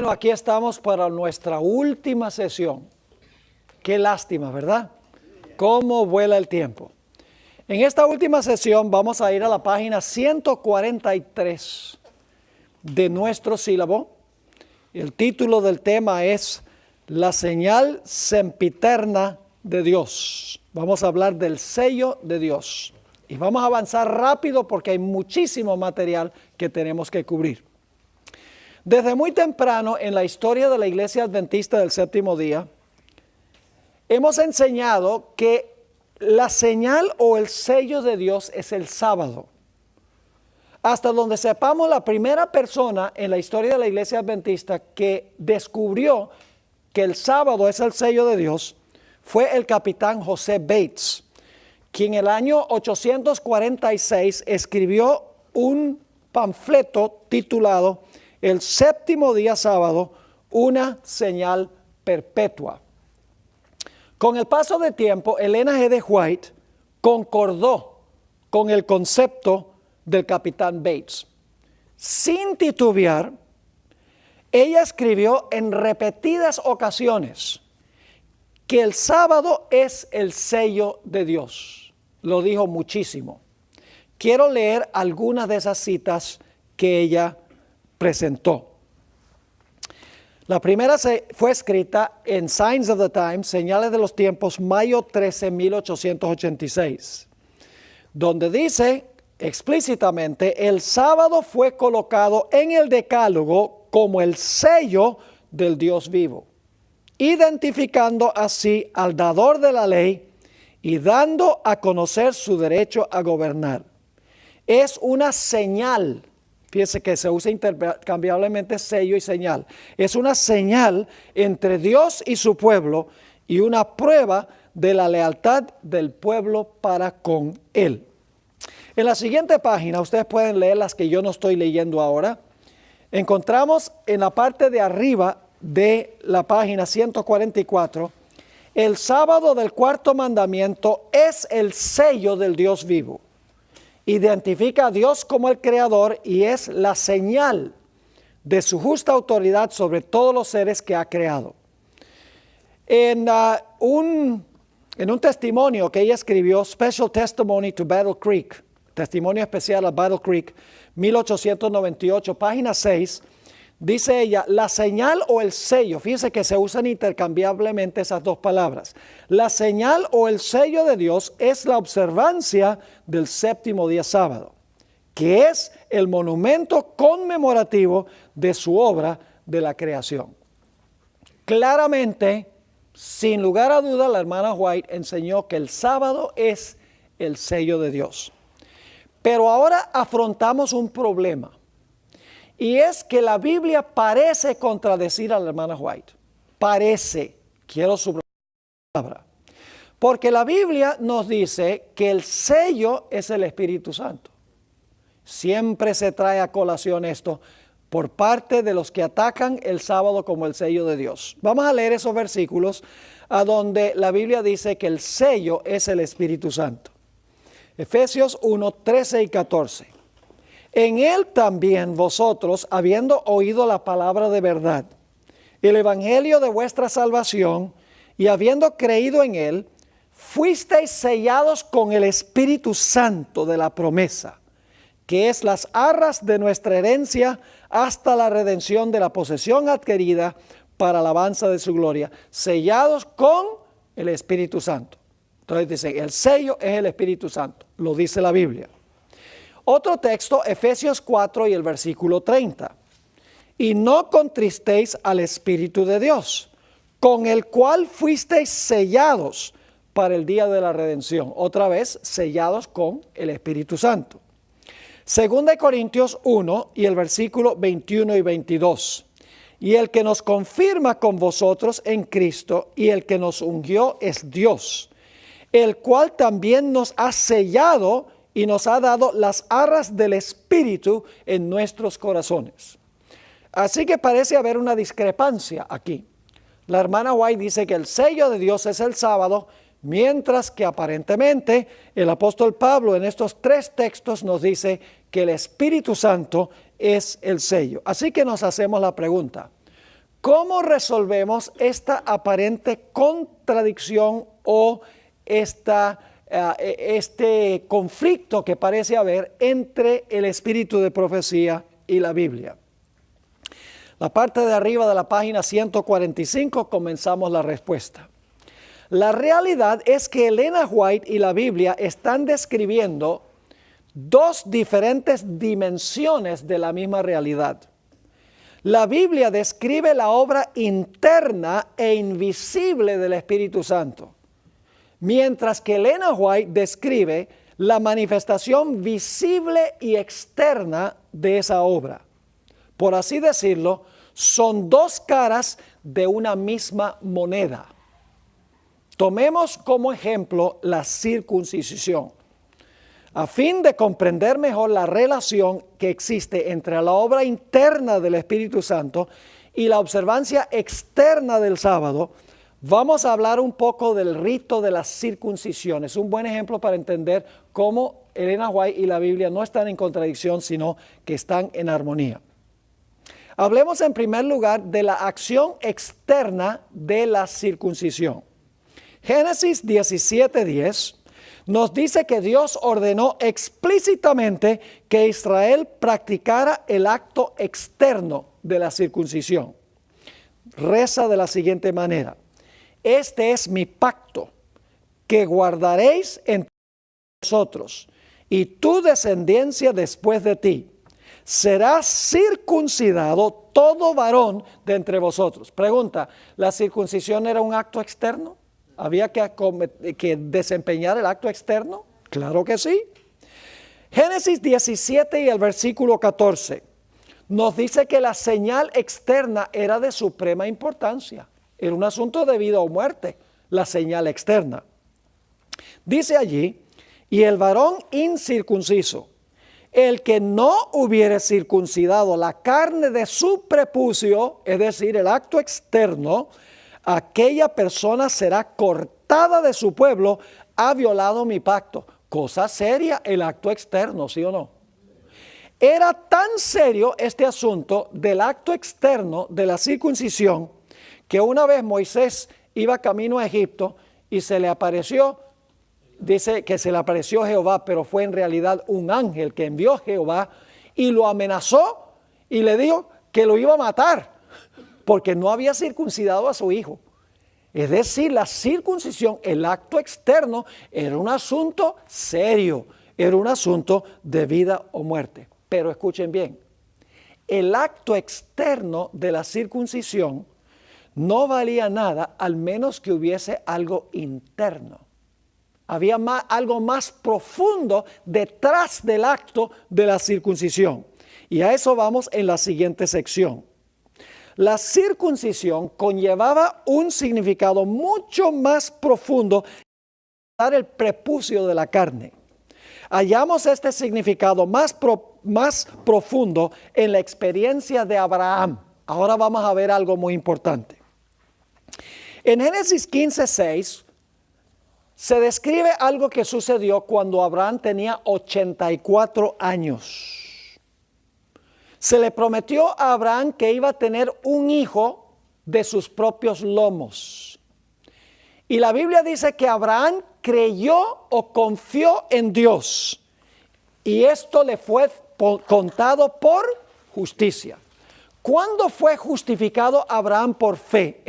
Bueno, aquí estamos para nuestra última sesión. Qué lástima, ¿verdad? Cómo vuela el tiempo. En esta última sesión vamos a ir a la página 143 de nuestro sílabo. El título del tema es La señal sempiterna de Dios. Vamos a hablar del sello de Dios. Y vamos a avanzar rápido porque hay muchísimo material que tenemos que cubrir. Desde muy temprano en la historia de la Iglesia Adventista del Séptimo Día, hemos enseñado que la señal o el sello de Dios es el sábado. Hasta donde sepamos, la primera persona en la historia de la Iglesia Adventista que descubrió que el sábado es el sello de Dios fue el capitán José Bates, quien en el año 846 escribió un panfleto titulado El séptimo día sábado, una señal perpetua. Con el paso del tiempo, Elena G. de White concordó con el concepto del capitán Bates. Sin titubear, ella escribió en repetidas ocasiones que el sábado es el sello de Dios. Lo dijo muchísimo. Quiero leer algunas de esas citas que ella presentó. La primera fue escrita en Signs of the Times, Señales de los Tiempos, mayo 13, 1886, donde dice explícitamente: el sábado fue colocado en el decálogo como el sello del Dios vivo, identificando así al dador de la ley y dando a conocer su derecho a gobernar. Es una señal. Fíjese que se usa intercambiablemente sello y señal. Es una señal entre Dios y su pueblo y una prueba de la lealtad del pueblo para con Él. En la siguiente página, ustedes pueden leer las que yo no estoy leyendo ahora. Encontramos en la parte de arriba de la página 144, el sábado del cuarto mandamiento es el sello del Dios vivo. Identifica a Dios como el creador y es la señal de su justa autoridad sobre todos los seres que ha creado. En un testimonio que ella escribió, Special Testimony to Battle Creek, testimonio especial a Battle Creek, 1898, página 6, dice ella: la señal o el sello, fíjense que se usan intercambiablemente esas dos palabras. La señal o el sello de Dios es la observancia del séptimo día sábado, que es el monumento conmemorativo de su obra de la creación. Claramente, sin lugar a duda, la hermana White enseñó que el sábado es el sello de Dios. Pero ahora afrontamos un problema. Y es que la Biblia parece contradecir a la hermana White. Parece, quiero subrayar la palabra. Porque la Biblia nos dice que el sello es el Espíritu Santo. Siempre se trae a colación esto por parte de los que atacan el sábado como el sello de Dios. Vamos a leer esos versículos a donde la Biblia dice que el sello es el Espíritu Santo. Efesios 1, 13 y 14. En él también vosotros, habiendo oído la palabra de verdad, el evangelio de vuestra salvación, y habiendo creído en él, fuisteis sellados con el Espíritu Santo de la promesa, que es las arras de nuestra herencia hasta la redención de la posesión adquirida para alabanza de su gloria, sellados con el Espíritu Santo. Entonces dice, el sello es el Espíritu Santo, lo dice la Biblia. Otro texto, Efesios 4 y el versículo 30. Y no contristéis al Espíritu de Dios, con el cual fuisteis sellados para el día de la redención. Otra vez, sellados con el Espíritu Santo. Segunda de Corintios 1 y el versículo 21 y 22. Y el que nos confirma con vosotros en Cristo y el que nos ungió es Dios, el cual también nos ha sellado y nos ha dado las arras del Espíritu en nuestros corazones. Así que parece haber una discrepancia aquí. La hermana White dice que el sello de Dios es el sábado, mientras que aparentemente el apóstol Pablo en estos tres textos nos dice que el Espíritu Santo es el sello. Así que nos hacemos la pregunta: ¿cómo resolvemos esta aparente contradicción o este conflicto que parece haber entre el espíritu de profecía y la Biblia? La parte de arriba de la página 145 comenzamos la respuesta. La realidad es que Elena White y la Biblia están describiendo dos diferentes dimensiones de la misma realidad. La Biblia describe la obra interna e invisible del Espíritu Santo, mientras que Elena White describe la manifestación visible y externa de esa obra. Por así decirlo, son dos caras de una misma moneda. Tomemos como ejemplo la circuncisión. A fin de comprender mejor la relación que existe entre la obra interna del Espíritu Santo y la observancia externa del sábado, vamos a hablar un poco del rito de la circuncisión. Es un buen ejemplo para entender cómo Elena White y la Biblia no están en contradicción, sino que están en armonía. Hablemos en primer lugar de la acción externa de la circuncisión. Génesis 17:10 nos dice que Dios ordenó explícitamente que Israel practicara el acto externo de la circuncisión. Reza de la siguiente manera: este es mi pacto que guardaréis entre vosotros y tu descendencia después de ti. Será circuncidado todo varón de entre vosotros. Pregunta: ¿la circuncisión era un acto externo? ¿Había que desempeñar el acto externo? Claro que sí. Génesis 17 y el versículo 14 nos dice que la señal externa era de suprema importancia. Era un asunto de vida o muerte, la señal externa. Dice allí: y el varón incircunciso, el que no hubiere circuncidado la carne de su prepucio, es decir, el acto externo, aquella persona será cortada de su pueblo, ha violado mi pacto. Cosa seria el acto externo, ¿sí o no? Era tan serio este asunto del acto externo de la circuncisión que una vez Moisés iba camino a Egipto y se le apareció, dice que se le apareció Jehová, pero fue en realidad un ángel que envió Jehová y lo amenazó y le dijo que lo iba a matar porque no había circuncidado a su hijo. Es decir, la circuncisión, el acto externo, era un asunto serio, era un asunto de vida o muerte. Pero escuchen bien, el acto externo de la circuncisión no valía nada al menos que hubiese algo interno. Había algo más profundo detrás del acto de la circuncisión. Y a eso vamos en la siguiente sección. La circuncisión conllevaba un significado mucho más profundo que el prepucio de la carne. Hallamos este significado más profundo en la experiencia de Abraham. Ahora vamos a ver algo muy importante. En Génesis 15:6 se describe algo que sucedió cuando Abraham tenía 84 años. Se le prometió a Abraham que iba a tener un hijo de sus propios lomos. Y la Biblia dice que Abraham creyó o confió en Dios. Y esto le fue contado por justicia. ¿Cuándo fue justificado Abraham por fe?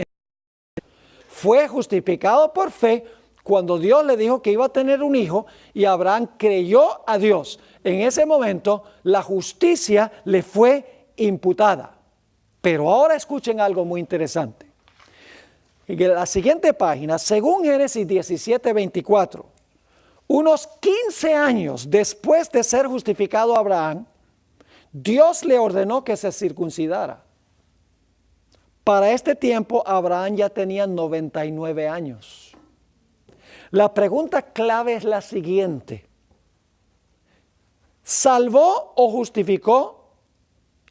Fue justificado por fe cuando Dios le dijo que iba a tener un hijo y Abraham creyó a Dios. En ese momento la justicia le fue imputada. Pero ahora escuchen algo muy interesante. En la siguiente página, según Génesis 17:24, unos 15 años después de ser justificado Abraham, Dios le ordenó que se circuncidara. Para este tiempo Abraham ya tenía 99 años. La pregunta clave es la siguiente: ¿salvó o justificó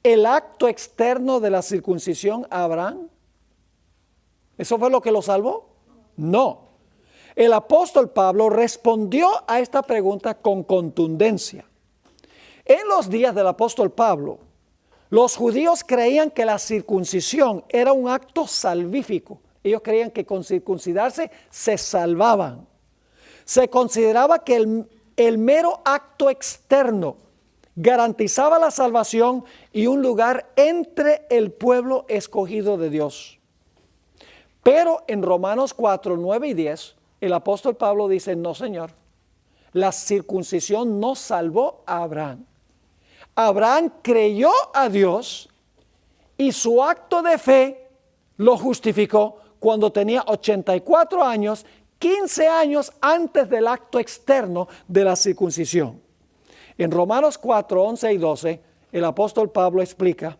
el acto externo de la circuncisión a Abraham? ¿Eso fue lo que lo salvó? No. El apóstol Pablo respondió a esta pregunta con contundencia. En los días del apóstol Pablo, Los judíos creían que la circuncisión era un acto salvífico. Ellos creían que con circuncidarse se salvaban. Se consideraba que el mero acto externo garantizaba la salvación y un lugar entre el pueblo escogido de Dios. Pero en Romanos 4, 9 y 10, el apóstol Pablo dice, no, Señor, la circuncisión no salvó a Abraham. Abraham creyó a Dios y su acto de fe lo justificó cuando tenía 84 años, 15 años antes del acto externo de la circuncisión. En Romanos 4, 11 y 12, el apóstol Pablo explica,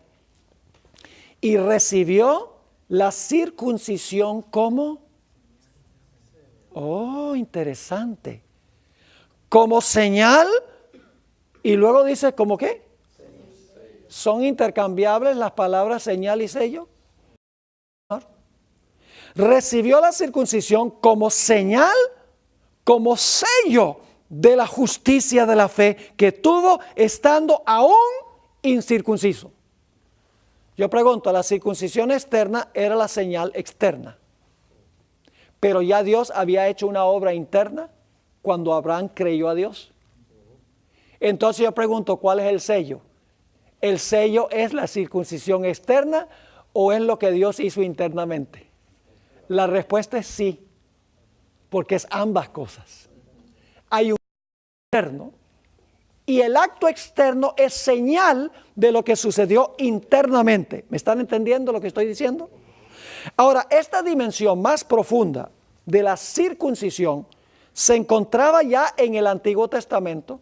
y recibió la circuncisión como, oh, interesante, como señal, y luego dice, ¿cómo qué? ¿Son intercambiables las palabras señal y sello? Recibió la circuncisión como señal, como sello de la justicia de la fe que tuvo estando aún incircunciso. Yo pregunto, la circuncisión externa era la señal externa, pero ya Dios había hecho una obra interna cuando Abraham creyó a Dios. Entonces yo pregunto, ¿cuál es el sello? ¿El sello es la circuncisión externa o es lo que Dios hizo internamente? La respuesta es sí, porque es ambas cosas. Hay un externo y el acto externo es señal de lo que sucedió internamente. ¿Me están entendiendo lo que estoy diciendo? Ahora, esta dimensión más profunda de la circuncisión se encontraba ya en el Antiguo Testamento.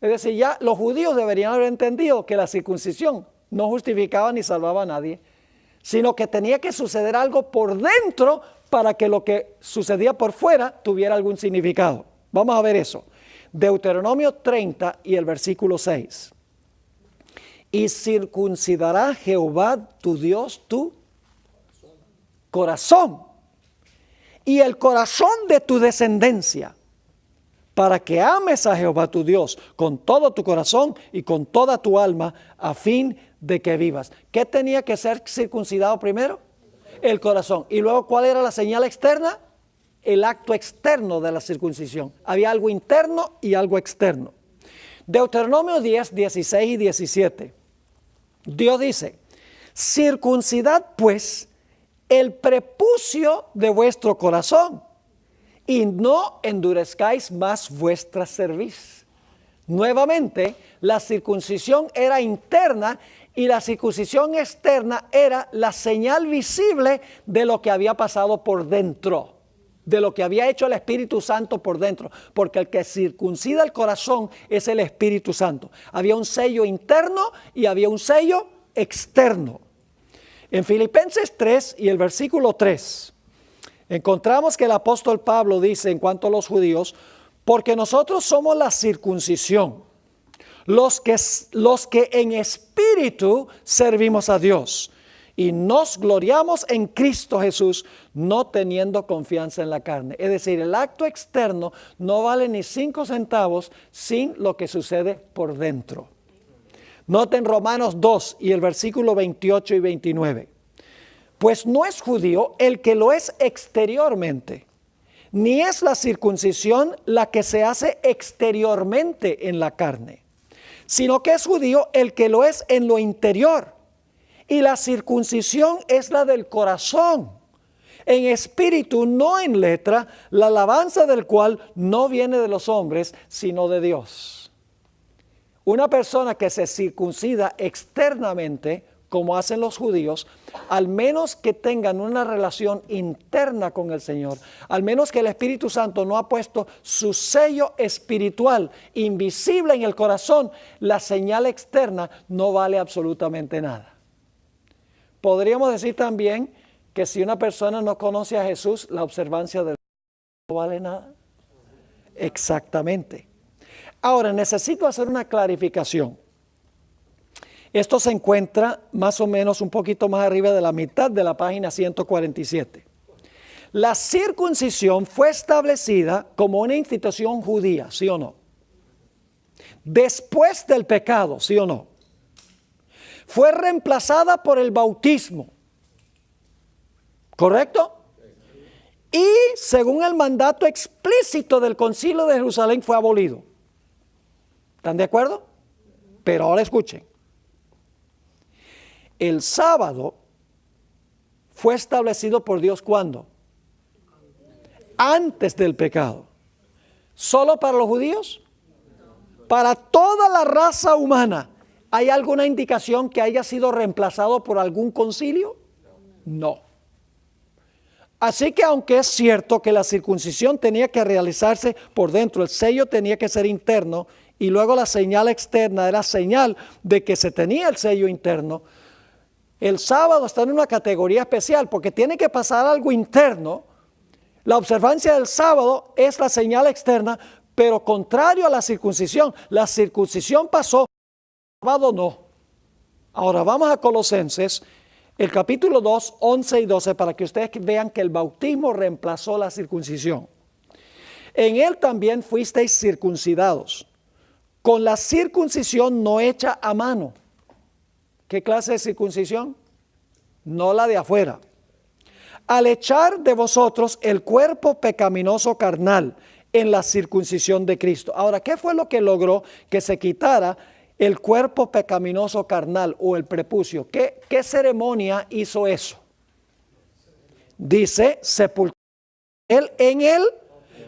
Es decir, ya los judíos deberían haber entendido que la circuncisión no justificaba ni salvaba a nadie, sino que tenía que suceder algo por dentro para que lo que sucedía por fuera tuviera algún significado. Vamos a ver eso. Deuteronomio 30 y el versículo 6. Y circuncidará Jehová tu Dios tu corazón y el corazón de tu descendencia, para que ames a Jehová tu Dios con todo tu corazón y con toda tu alma, a fin de que vivas. ¿Qué tenía que ser circuncidado primero? El corazón. Y luego, ¿cuál era la señal externa? El acto externo de la circuncisión. Había algo interno y algo externo. Deuteronomio 10, 16 y 17. Dios dice, circuncidad pues el prepucio de vuestro corazón y no endurezcáis más vuestra cerviz. Nuevamente, la circuncisión era interna y la circuncisión externa era la señal visible de lo que había pasado por dentro, de lo que había hecho el Espíritu Santo por dentro, porque el que circuncida el corazón es el Espíritu Santo. Había un sello interno y había un sello externo. En Filipenses 3 y el versículo 3, encontramos que el apóstol Pablo dice en cuanto a los judíos, porque nosotros somos la circuncisión, los que en espíritu servimos a Dios y nos gloriamos en Cristo Jesús, no teniendo confianza en la carne. Es decir, el acto externo no vale ni 5 centavos sin lo que sucede por dentro. Noten Romanos 2 y el versículo 28 y 29. Pues no es judío el que lo es exteriormente, ni es la circuncisión la que se hace exteriormente en la carne, sino que es judío el que lo es en lo interior. Y la circuncisión es la del corazón, en espíritu, no en letra, la alabanza del cual no viene de los hombres, sino de Dios. Una persona que se circuncida externamente, como hacen los judíos, al menos que tengan una relación interna con el Señor, al menos que el Espíritu Santo no ha puesto su sello espiritual invisible en el corazón, la señal externa no vale absolutamente nada. Podríamos decir también que si una persona no conoce a Jesús, la observancia del no vale nada. Exactamente. Ahora, necesito hacer una clarificación. Esto se encuentra más o menos un poquito más arriba de la mitad de la página 147. La circuncisión fue establecida como una institución judía, ¿sí o no? Después del pecado, ¿sí o no? fue reemplazada por el bautismo. ¿Correcto? Y según el mandato explícito del Concilio de Jerusalén fue abolido. ¿Están de acuerdo? Pero ahora escuchen. El sábado fue establecido por Dios ¿cuándo? Antes del pecado. ¿Solo para los judíos? Para toda la raza humana. ¿Hay alguna indicación que haya sido reemplazado por algún concilio? No. Así que aunque es cierto que la circuncisión tenía que realizarse por dentro, el sello tenía que ser interno y luego la señal externa era señal de que se tenía el sello interno, el sábado está en una categoría especial porque tiene que pasar algo interno. La observancia del sábado es la señal externa, pero contrario a la circuncisión pasó, el sábado no. Ahora vamos a Colosenses, el capítulo 2, 11 y 12, para que ustedes vean que el bautismo reemplazó la circuncisión. En él también fuisteis circuncidados, con la circuncisión no hecha a mano. ¿Qué clase de circuncisión? No la de afuera. Al echar de vosotros el cuerpo pecaminoso carnal en la circuncisión de Cristo. Ahora, ¿qué fue lo que logró que se quitara el cuerpo pecaminoso carnal o el prepucio? ¿Qué ceremonia hizo eso? Dice, sepultó él en el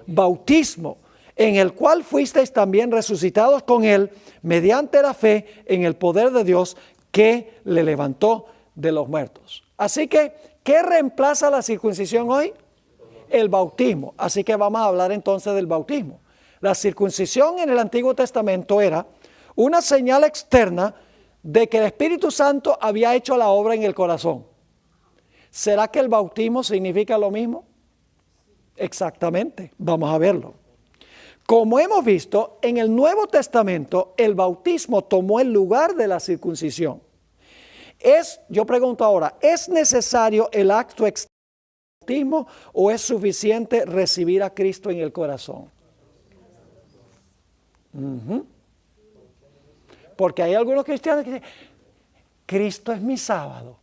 bautismo, en el cual fuisteis también resucitados con él mediante la fe en el poder de Dios que le levantó de los muertos. Así que, ¿qué reemplaza la circuncisión hoy? El bautismo. Así que vamos a hablar entonces del bautismo. La circuncisión en el Antiguo Testamento era una señal externa de que el Espíritu Santo había hecho la obra en el corazón. ¿Será que el bautismo significa lo mismo? Exactamente, vamos a verlo. Como hemos visto, en el Nuevo Testamento el bautismo tomó el lugar de la circuncisión. Yo pregunto ahora, ¿es necesario el acto externo del bautismo o es suficiente recibir a Cristo en el corazón? Porque hay algunos cristianos que dicen, Cristo es mi sábado.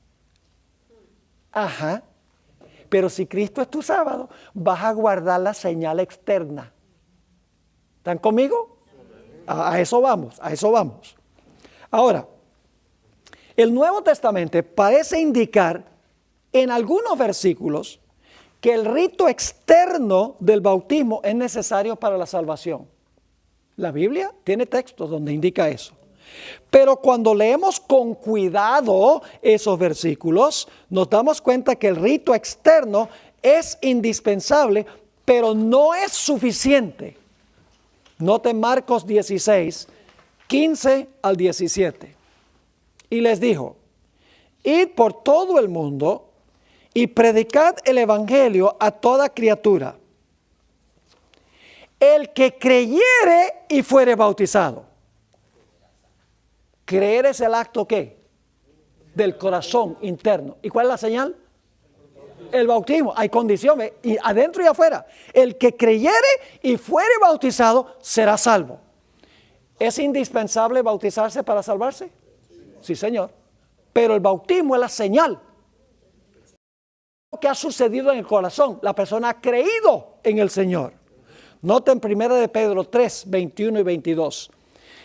Ajá. Pero si Cristo es tu sábado, vas a guardar la señal externa. ¿Están conmigo? A eso vamos, a eso vamos. Ahora, el Nuevo Testamento parece indicar en algunos versículos que el rito externo del bautismo es necesario para la salvación. La Biblia tiene textos donde indica eso. Pero cuando leemos con cuidado esos versículos, nos damos cuenta que el rito externo es indispensable, pero no es suficiente. Noten Marcos 16, 15 al 17. Y les dijo, id por todo el mundo y predicad el evangelio a toda criatura. El que creyere y fuere bautizado. Creer es el acto ¿qué? Del corazón interno. ¿Y cuál es la señal? El bautismo. Hay condiciones, y adentro y afuera. El que creyere y fuere bautizado será salvo. ¿Es indispensable bautizarse para salvarse? Sí, Señor. Pero el bautismo es la señal. Lo que ha sucedido en el corazón. La persona ha creído en el Señor. Noten 1 de Pedro 3, 21 y 22.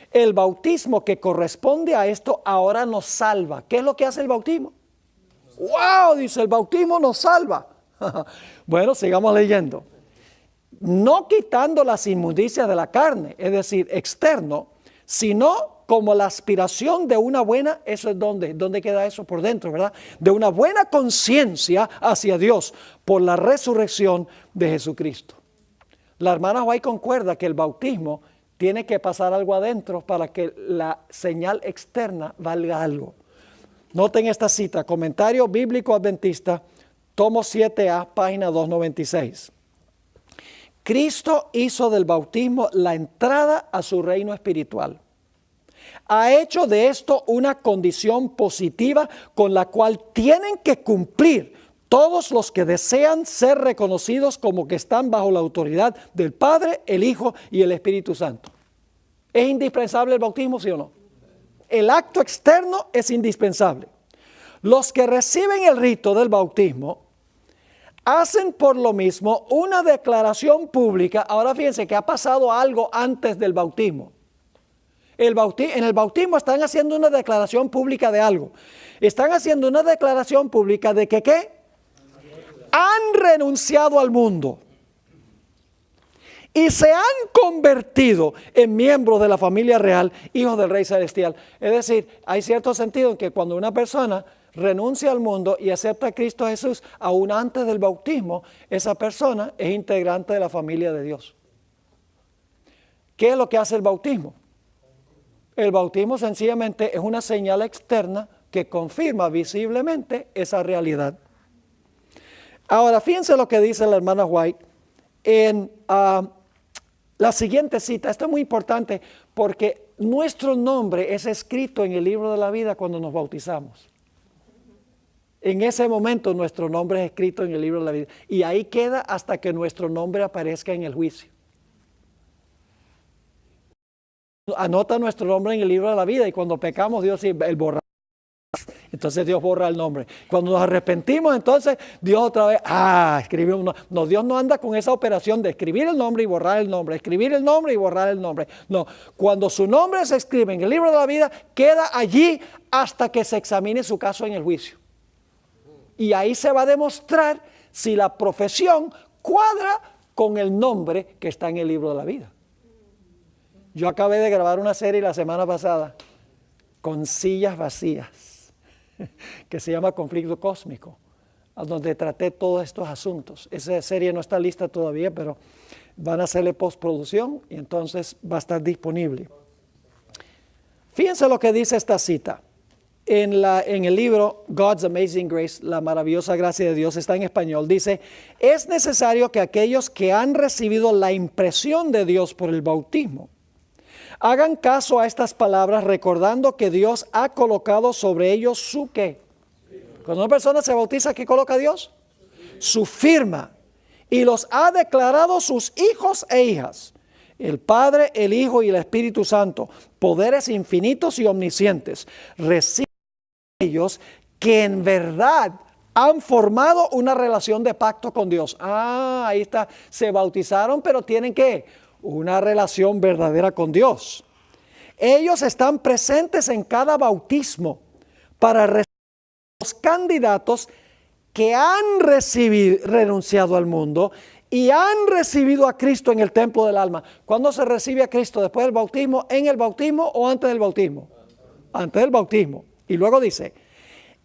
El bautismo que corresponde a esto ahora nos salva. ¿Qué es lo que hace el bautismo? ¡Wow! Dice, el bautismo nos salva. Bueno, sigamos leyendo. No quitando las inmundicias de la carne, es decir, externo, sino como la aspiración de una buena, eso es ¿dónde queda eso? Por dentro, ¿verdad? De una buena conciencia hacia Dios por la resurrección de Jesucristo. La hermana White concuerda que el bautismo tiene que pasar algo adentro para que la señal externa valga algo. Noten esta cita, Comentario Bíblico Adventista, tomo 7A, página 296. Cristo hizo del bautismo la entrada a su reino espiritual. Ha hecho de esto una condición positiva con la cual tienen que cumplir todos los que desean ser reconocidos como que están bajo la autoridad del Padre, el Hijo y el Espíritu Santo. ¿Es indispensable el bautismo, sí o no? el acto externo es indispensable. Los que reciben el rito del bautismo hacen por lo mismo una declaración pública. Ahora fíjense que ha pasado algo antes del bautismo. En el bautismo están haciendo una declaración pública de algo. Están haciendo una declaración pública de que ¿qué? Han renunciado al mundo y se han convertido en miembros de la familia real, hijos del Rey Celestial. Es decir, hay cierto sentido en que cuando una persona renuncia al mundo y acepta a Cristo Jesús, aún antes del bautismo, esa persona es integrante de la familia de Dios. ¿Qué es lo que hace el bautismo? El bautismo sencillamente es una señal externa que confirma visiblemente esa realidad. Ahora, fíjense lo que dice la hermana White en la siguiente cita. Esto es muy importante porque nuestro nombre es escrito en el libro de la vida cuando nos bautizamos. En ese momento nuestro nombre es escrito en el libro de la vida. Y ahí queda hasta que nuestro nombre aparezca en el juicio. Anota nuestro nombre en el libro de la vida y cuando pecamos Dios el borra. Entonces Dios borra el nombre. Cuando nos arrepentimos, entonces Dios otra vez, escribe un nombre. No, Dios no anda con esa operación de escribir el nombre y borrar el nombre, escribir el nombre y borrar el nombre. No, cuando su nombre se escribe en el libro de la vida, queda allí hasta que se examine su caso en el juicio. Y ahí se va a demostrar si la profesión cuadra con el nombre que está en el libro de la vida. Yo acabé de grabar una serie la semana pasada con sillas vacías, que se llama Conflicto Cósmico, donde traté todos estos asuntos. Esa serie no está lista todavía, pero van a hacerle postproducción y entonces va a estar disponible. Fíjense lo que dice esta cita. En el libro God's Amazing Grace, la maravillosa gracia de Dios, está en español. Dice, es necesario que aquellos que han recibido la impresión de Dios por el bautismo hagan caso a estas palabras, recordando que Dios ha colocado sobre ellos su ¿qué? Cuando una persona se bautiza, ¿qué coloca Dios? Su firma. Y los ha declarado sus hijos e hijas. El Padre, el Hijo y el Espíritu Santo, poderes infinitos y omniscientes, reciben ellos que en verdad han formado una relación de pacto con Dios. Ahí está. Se bautizaron, pero tienen ¿qué? Una relación verdadera con Dios. Ellos están presentes en cada bautismo para recibir los candidatos que han renunciado al mundo y han recibido a Cristo en el templo del alma. ¿Cuándo se recibe a Cristo? ¿Después del bautismo? ¿En el bautismo o antes del bautismo? Antes del bautismo. Y luego dice,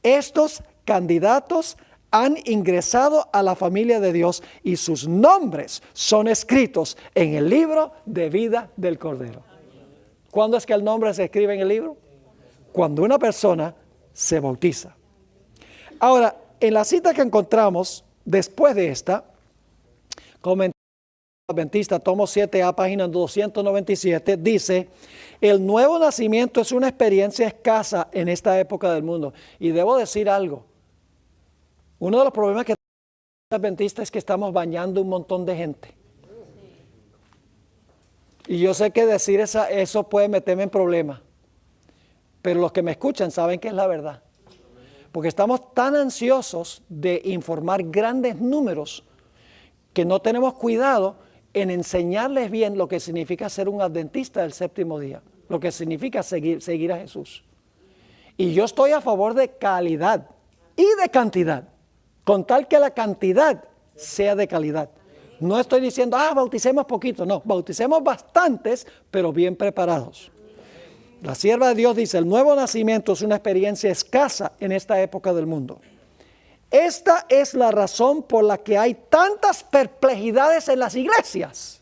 estos candidatos han ingresado a la familia de Dios y sus nombres son escritos en el libro de vida del Cordero. ¿Cuándo es que el nombre se escribe en el libro? Cuando una persona se bautiza. Ahora, en la cita que encontramos después de esta, comentario adventista, tomo 7a, página 297, dice, el nuevo nacimiento es una experiencia escasa en esta época del mundo. Y debo decir algo. Uno de los problemas que tenemos los adventistas es que estamos bañando un montón de gente. Y yo sé que decir eso puede meterme en problemas. Pero los que me escuchan saben que es la verdad. Porque estamos tan ansiosos de informar grandes números que no tenemos cuidado en enseñarles bien lo que significa ser un adventista del séptimo día. Lo que significa seguir a Jesús. Y yo estoy a favor de calidad y de cantidad. Con tal que la cantidad sea de calidad. No estoy diciendo, bauticemos poquito. No, bauticemos bastantes, pero bien preparados. La sierva de Dios dice, el nuevo nacimiento es una experiencia escasa en esta época del mundo. Esta es la razón por la que hay tantas perplejidades en las iglesias.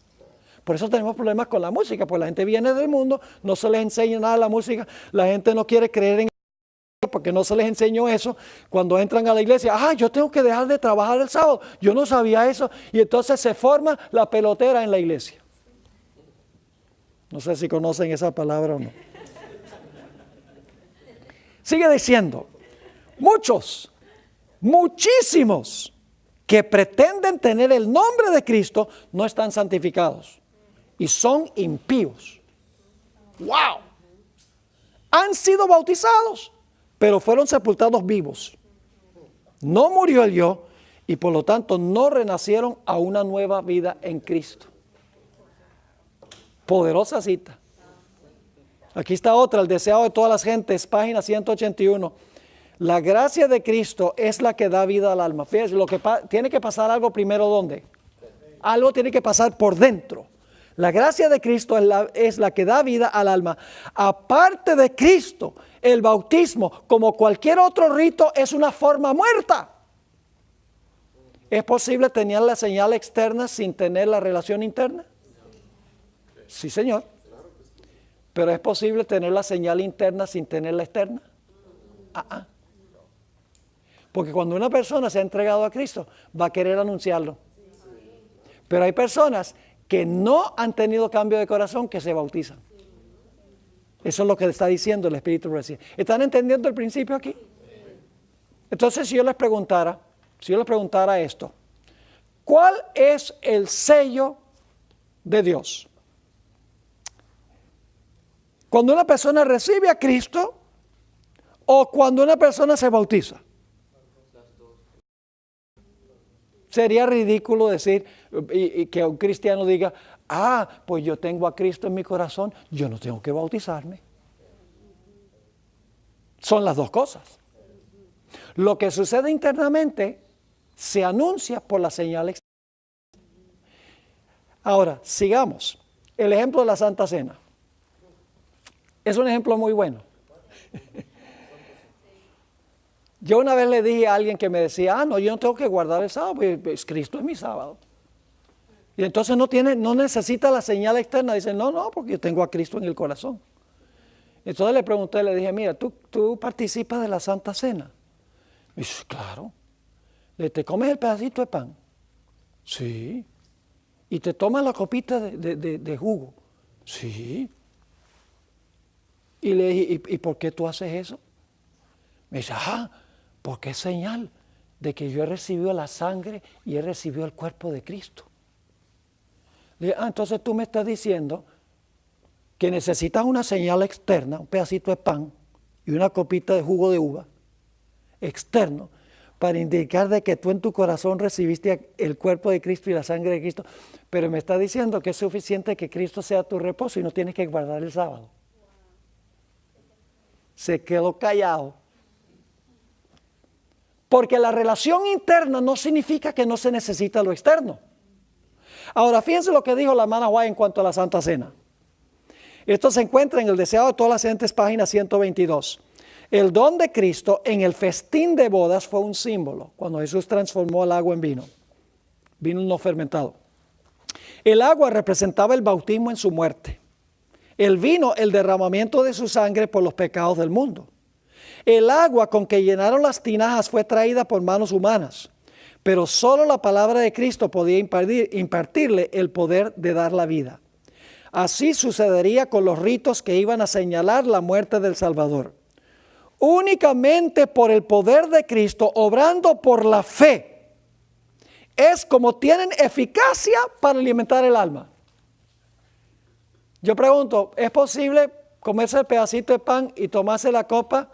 Por eso tenemos problemas con la música, porque la gente viene del mundo, no se les enseña nada de la música, la gente no quiere creer en porque no se les enseñó eso. Cuando entran a la iglesia, yo tengo que dejar de trabajar el sábado, yo no sabía eso, y entonces se forma la pelotera en la iglesia. No sé si conocen esa palabra o no. Sigue diciendo, muchísimos que pretenden tener el nombre de Cristo no están santificados y son impíos. ¡Wow! han sido bautizados, pero fueron sepultados vivos. No murió el yo y por lo tanto no renacieron a una nueva vida en Cristo. Poderosa cita. Aquí está otra, el deseado de todas las gentes, página 181. La gracia de Cristo es la que da vida al alma. Fíjense, tiene que pasar algo primero, ¿dónde? Algo tiene que pasar por dentro. La gracia de Cristo es la que da vida al alma. Aparte de Cristo, el bautismo, como cualquier otro rito, es una forma muerta. ¿Es posible tener la señal externa sin tener la relación interna? Sí, señor. Pero ¿es posible tener la señal interna sin tener la externa? Porque cuando una persona se ha entregado a Cristo, va a querer anunciarlo. Pero hay personas que no han tenido cambio de corazón que se bautizan. Eso es lo que le está diciendo el Espíritu recién. ¿Están entendiendo el principio aquí? Entonces, si yo les preguntara esto, ¿cuál es el sello de Dios? Cuando una persona recibe a Cristo o cuando una persona se bautiza. Sería ridículo decir y que un cristiano diga, pues yo tengo a Cristo en mi corazón, yo no tengo que bautizarme. Son las dos cosas. Lo que sucede internamente se anuncia por la señal externa. Ahora, sigamos. El ejemplo de la Santa Cena. Es un ejemplo muy bueno. Yo una vez le dije a alguien que me decía, no, yo no tengo que guardar el sábado, pues Cristo es mi sábado. Y entonces no necesita la señal externa. Dice, no, porque yo tengo a Cristo en el corazón. Entonces le pregunté, le dije, mira, ¿tú participas de la Santa Cena? Me dice, claro. ¿Te comes el pedacito de pan? Sí. ¿Y te tomas la copita de jugo? Sí. Y le dije, ¿y por qué tú haces eso? Me dice, porque es señal de que yo he recibido la sangre y he recibido el cuerpo de Cristo. Le dije, entonces tú me estás diciendo que necesitas una señal externa, un pedacito de pan y una copita de jugo de uva externo para indicar de que tú en tu corazón recibiste el cuerpo de Cristo y la sangre de Cristo, pero me estás diciendo que es suficiente que Cristo sea tu reposo y no tienes que guardar el sábado. Se quedó callado. Porque la relación interna no significa que no se necesita lo externo. Ahora, fíjense lo que dijo la hermana White en cuanto a la Santa Cena. Esto se encuentra en el deseado de todas las gentes, página 122. El don de Cristo en el festín de bodas fue un símbolo, cuando Jesús transformó el agua en vino no fermentado. El agua representaba el bautismo en su muerte. El vino, el derramamiento de su sangre por los pecados del mundo. El agua con que llenaron las tinajas fue traída por manos humanas, pero solo la palabra de Cristo podía impartirle el poder de dar la vida. Así sucedería con los ritos que iban a señalar la muerte del Salvador. Únicamente por el poder de Cristo, obrando por la fe, es como tienen eficacia para alimentar el alma. Yo pregunto, ¿es posible comerse el pedacito de pan y tomarse la copa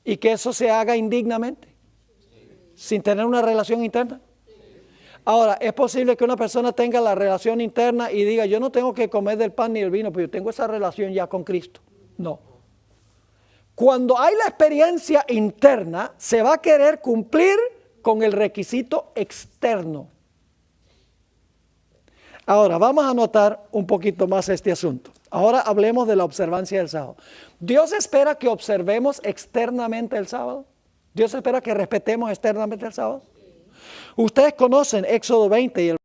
y que eso se haga indignamente? Sin tener una relación interna. Ahora, ¿es posible que una persona tenga la relación interna y diga, yo no tengo que comer del pan ni del vino, pero yo tengo esa relación ya con Cristo? No. Cuando hay la experiencia interna, se va a querer cumplir con el requisito externo. Ahora, vamos a notar un poquito más este asunto. Ahora hablemos de la observancia del sábado. ¿Dios espera que observemos externamente el sábado? ¿Dios espera que respetemos externamente el sábado? Ustedes conocen Éxodo 20 y el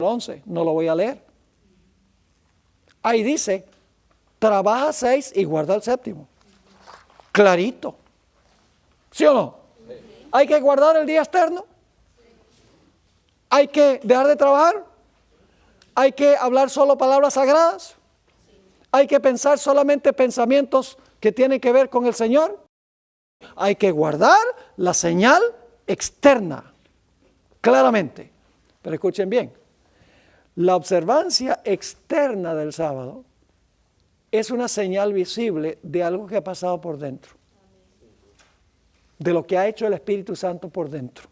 11, no lo voy a leer. Ahí dice, trabaja 6 y guarda el séptimo. Clarito. ¿Sí o no? ¿Hay que guardar el día externo? ¿Hay que dejar de trabajar? ¿Hay que hablar solo palabras sagradas? ¿Hay que pensar solamente pensamientos que tienen que ver con el Señor? Hay que guardar la señal externa, claramente. Pero escuchen bien, la observancia externa del sábado es una señal visible de algo que ha pasado por dentro, de lo que ha hecho el Espíritu Santo por dentro.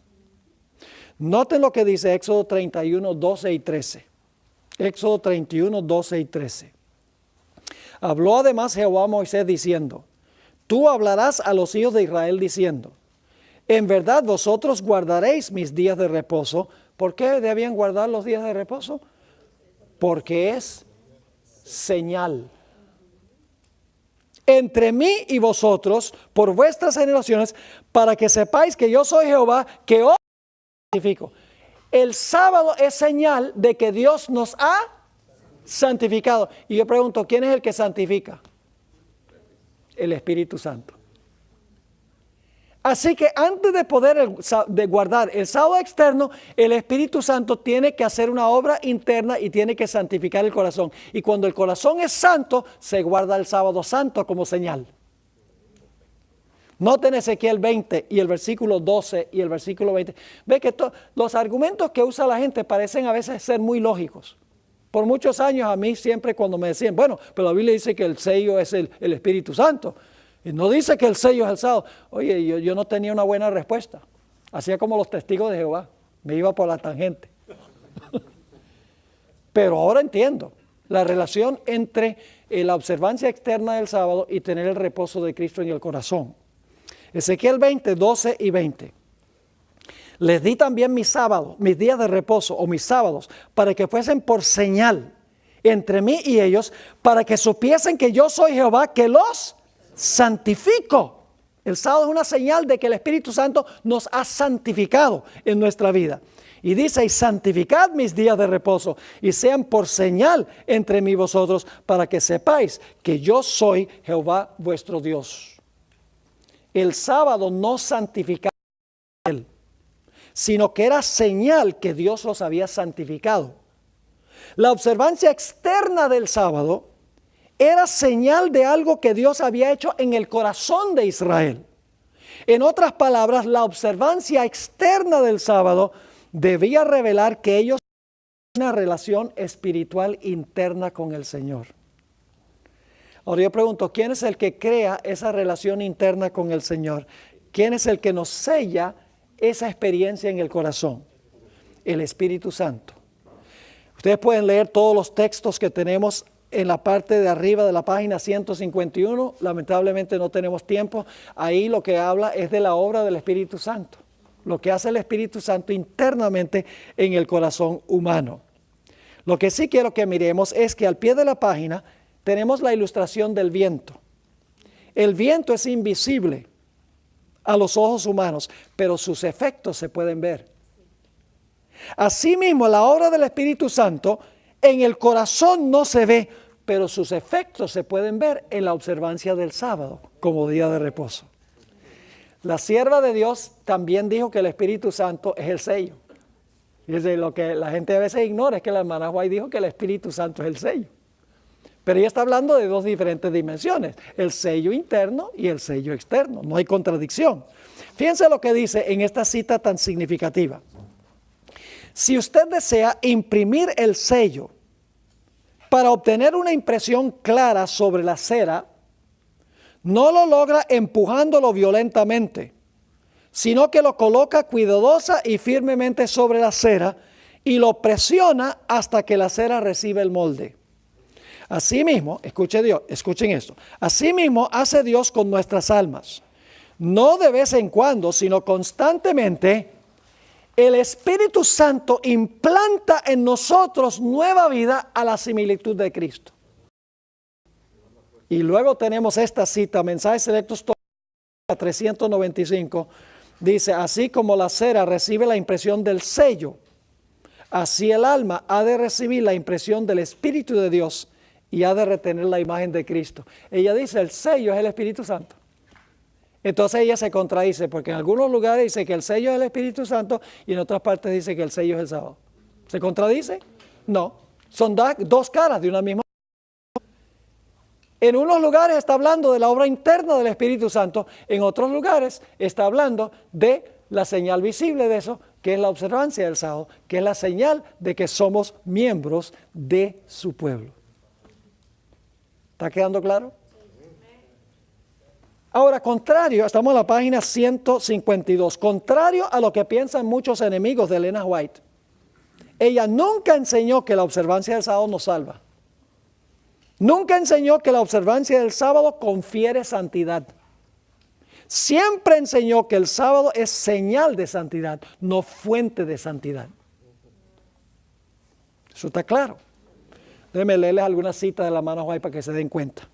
Noten lo que dice Éxodo 31, 12 y 13. Éxodo 31, 12 y 13. Habló además Jehová a Moisés diciendo, tú hablarás a los hijos de Israel diciendo, en verdad vosotros guardaréis mis días de reposo. ¿Por qué debían guardar los días de reposo? Porque es señal entre mí y vosotros por vuestras generaciones, para que sepáis que yo soy Jehová, que os santifico. El sábado es señal de que Dios nos ha santificado. Y yo pregunto, ¿quién es el que santifica? El Espíritu Santo. Así que antes de poder de guardar el sábado externo, el Espíritu Santo tiene que hacer una obra interna y tiene que santificar el corazón. Y cuando el corazón es santo, se guarda el sábado santo como señal. Noten Ezequiel 20 y el versículo 12 y el versículo 20. Ve que los argumentos que usa la gente parecen a veces ser muy lógicos. Por muchos años a mí siempre cuando me decían, bueno, pero la Biblia dice que el sello es el Espíritu Santo. Y no dice que el sello es el sábado. Oye, yo no tenía una buena respuesta. Hacía como los testigos de Jehová. Me iba por la tangente. Pero ahora entiendo la relación entre la observancia externa del sábado y tener el reposo de Cristo en el corazón. Ezequiel 20, 12 y 20. Les di también mis sábados, mis días de reposo o mis sábados, para que fuesen por señal entre mí y ellos, para que supiesen que yo soy Jehová, que los santifico. El sábado es una señal de que el Espíritu Santo nos ha santificado en nuestra vida. Y dice, y santificad mis días de reposo, y sean por señal entre mí y vosotros, para que sepáis que yo soy Jehová vuestro Dios. El sábado no santificaba a él, sino que era señal que Dios los había santificado. La observancia externa del sábado era señal de algo que Dios había hecho en el corazón de Israel. En otras palabras, la observancia externa del sábado debía revelar que ellos tenían una relación espiritual interna con el Señor. Ahora yo pregunto, ¿quién es el que crea esa relación interna con el Señor? ¿Quién es el que nos sella esa experiencia en el corazón? El Espíritu Santo. Ustedes pueden leer todos los textos que tenemos en la parte de arriba de la página 151. Lamentablemente no tenemos tiempo. Ahí lo que habla es de la obra del Espíritu Santo. Lo que hace el Espíritu Santo internamente en el corazón humano. Lo que sí quiero que miremos es que al pie de la página tenemos la ilustración del viento. El viento es invisible a los ojos humanos, pero sus efectos se pueden ver. Asimismo, la obra del Espíritu Santo en el corazón no se ve, pero sus efectos se pueden ver en la observancia del sábado como día de reposo. La sierva de Dios también dijo que el Espíritu Santo es el sello. Y es lo que la gente a veces ignora, es que la hermana White dijo que el Espíritu Santo es el sello. Pero ella está hablando de dos diferentes dimensiones, el sello interno y el sello externo, no hay contradicción. Fíjense lo que dice en esta cita tan significativa. Si usted desea imprimir el sello para obtener una impresión clara sobre la cera, no lo logra empujándolo violentamente, sino que lo coloca cuidadosa y firmemente sobre la cera y lo presiona hasta que la cera recibe el molde. Asimismo, escuchen esto, asimismo hace Dios con nuestras almas. No de vez en cuando, sino constantemente, el Espíritu Santo implanta en nosotros nueva vida a la similitud de Cristo. Y luego tenemos esta cita, Mensajes Selectos 395, dice, así como la cera recibe la impresión del sello, así el alma ha de recibir la impresión del Espíritu de Dios y ha de retener la imagen de Cristo. Ella dice, el sello es el Espíritu Santo. Entonces ella se contradice, porque en algunos lugares dice que el sello es el Espíritu Santo y en otras partes dice que el sello es el sábado. ¿Se contradice? No, son dos caras de una misma. En unos lugares está hablando de la obra interna del Espíritu Santo, en otros lugares está hablando de la señal visible de eso, que es la observancia del sábado, que es la señal de que somos miembros de su pueblo. ¿Está quedando claro? Ahora, contrario, estamos en la página 152, contrario a lo que piensan muchos enemigos de Elena White, ella nunca enseñó que la observancia del sábado nos salva. Nunca enseñó que la observancia del sábado confiere santidad. Siempre enseñó que el sábado es señal de santidad, no fuente de santidad. Eso está claro. Déjenme leerles alguna cita de la mano White para que se den cuenta.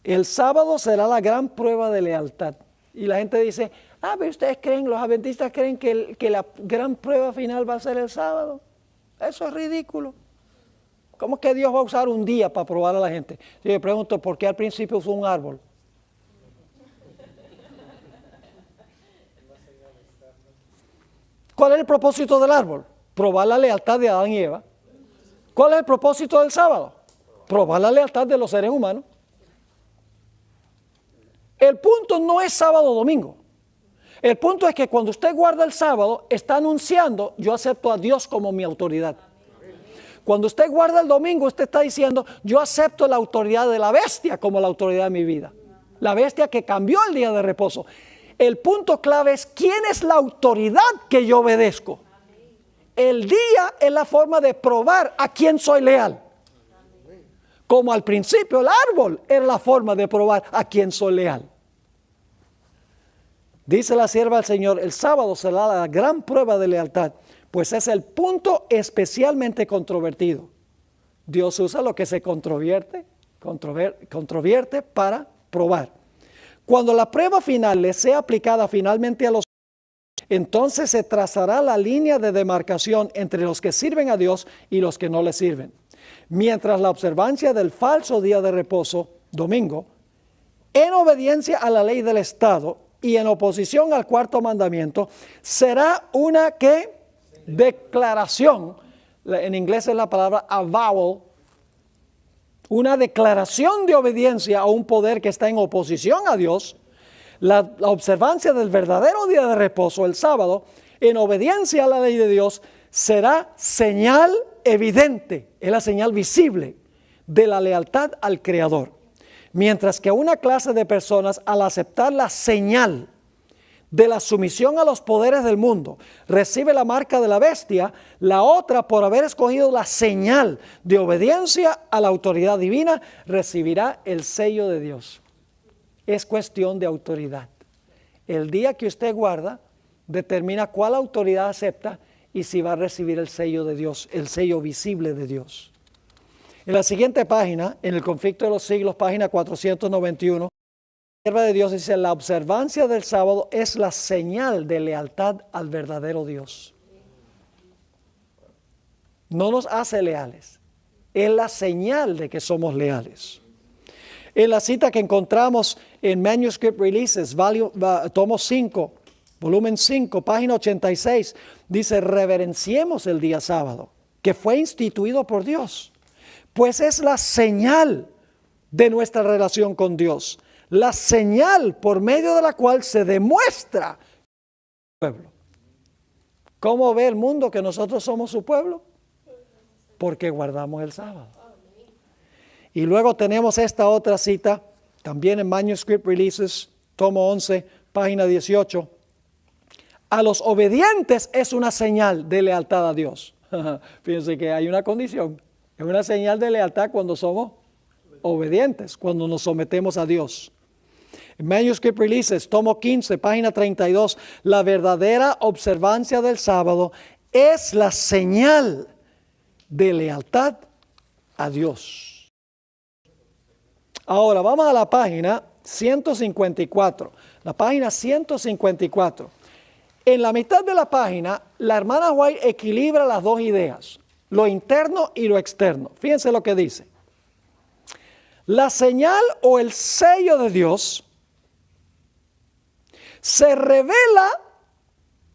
El sábado será la gran prueba de lealtad. Y la gente dice, pero ustedes creen, los adventistas creen que la gran prueba final va a ser el sábado. Eso es ridículo. ¿Cómo que Dios va a usar un día para probar a la gente? Yo le pregunto, ¿por qué al principio usó un árbol? ¿Cuál es el propósito del árbol? Probar la lealtad de Adán y Eva. ¿Cuál es el propósito del sábado? Probar la lealtad de los seres humanos. El punto no es sábado o domingo. El punto es que cuando usted guarda el sábado, está anunciando, yo acepto a Dios como mi autoridad. Cuando usted guarda el domingo, usted está diciendo, yo acepto la autoridad de la bestia como la autoridad de mi vida. La bestia que cambió el día de reposo. El punto clave es, ¿quién es la autoridad que yo obedezco? El día es la forma de probar a quién soy leal. Como al principio el árbol era la forma de probar a quién soy leal. Dice la sierva del Señor, el sábado será la gran prueba de lealtad, pues es el punto especialmente controvertido. Dios usa lo que se controvierte para probar. Cuando la prueba final le sea aplicada finalmente a los hombres, entonces se trazará la línea de demarcación entre los que sirven a Dios y los que no le sirven. Mientras la observancia del falso día de reposo, domingo, en obediencia a la ley del Estado y en oposición al cuarto mandamiento, será una ¿qué? Declaración. En inglés es la palabra avowal. Una declaración de obediencia a un poder que está en oposición a Dios. La observancia del verdadero día de reposo, el sábado, en obediencia a la ley de Dios, será señal evidente, es la señal visible de la lealtad al Creador. Mientras que una clase de personas, al aceptar la señal de la sumisión a los poderes del mundo, recibe la marca de la bestia, la otra, por haber escogido la señal de obediencia a la autoridad divina, recibirá el sello de Dios. Es cuestión de autoridad. El día que usted guarda, determina cuál autoridad acepta y si va a recibir el sello de Dios, el sello visible de Dios. En la siguiente página, en el conflicto de los siglos, página 491, la sierva de Dios dice, la observancia del sábado es la señal de lealtad al verdadero Dios. No nos hace leales, es la señal de que somos leales. En la cita que encontramos en Manuscript Releases, tomo 5, volumen 5, página 86, dice, reverenciemos el día sábado, que fue instituido por Dios. Pues es la señal de nuestra relación con Dios, la señal por medio de la cual se demuestra el pueblo. ¿Cómo ve el mundo que nosotros somos su pueblo? Porque guardamos el sábado. Y luego tenemos esta otra cita, también en Manuscript Releases, tomo 11, página 18. A los obedientes es una señal de lealtad a Dios. Fíjense que hay una condición. Es una señal de lealtad cuando somos obedientes, cuando nos sometemos a Dios. En Manuscript Releases, tomo 15, página 32, la verdadera observancia del sábado es la señal de lealtad a Dios. Ahora vamos a la página 154, la página 154. En la mitad de la página, la hermana White equilibra las dos ideas, lo interno y lo externo. Fíjense lo que dice. La señal o el sello de Dios se revela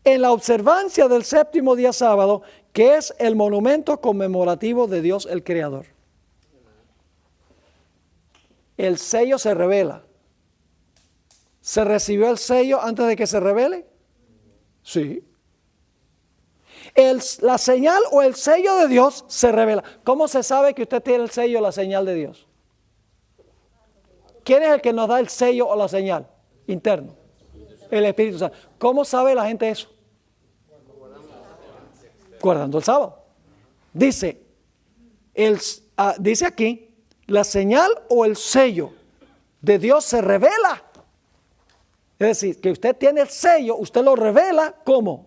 en la observancia del séptimo día sábado, que es el monumento conmemorativo de Dios el Creador. El sello se revela. ¿Se recibió el sello antes de que se revele? Sí. La señal o el sello de Dios se revela. ¿Cómo se sabe que usted tiene el sello o la señal de Dios? ¿Quién es el que nos da el sello o la señal interno? El Espíritu Santo. ¿Cómo sabe la gente eso? Guardando el sábado. Dice aquí, la señal o el sello de Dios se revela. Es decir, que usted tiene el sello, usted lo revela, ¿cómo?